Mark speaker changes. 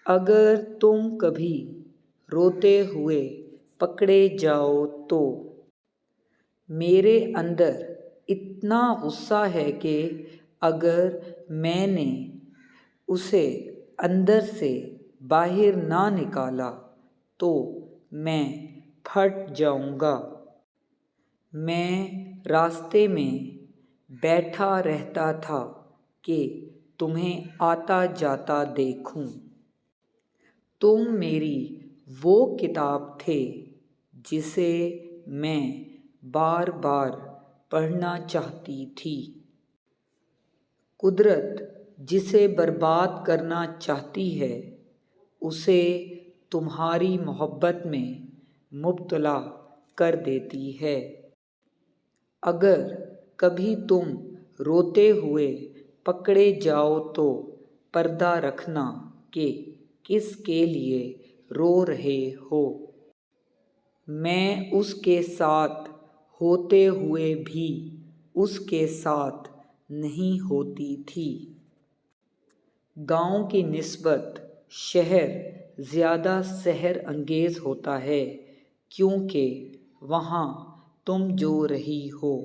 Speaker 1: अगर तुम कभी रोते हुए पकड़े जाओ तो मेरे अंदर इतना गुस्सा है कि अगर मैंने उसे अंदर से बाहर ना निकाला तो मैं फट जाऊंगा। मैं रास्ते में बैठा रहता था कि तुम्हें आता जाता देखूं। तुम मेरी वो किताब थे जिसे मैं बार बार पढ़ना चाहती थी। कुदरत जिसे बर्बाद करना चाहती है उसे तुम्हारी मोहब्बत में मुब्तला कर देती है। अगर कभी तुम रोते हुए पकड़े जाओ तो पर्दा रखना कि किसके लिए रो रहे हो। मैं उसके साथ होते हुए भी उसके साथ नहीं होती थी। गांव की निस्बत शहर ज़्यादा सहर अंगेज़ होता है क्योंकि वहाँ तुम जो रही हो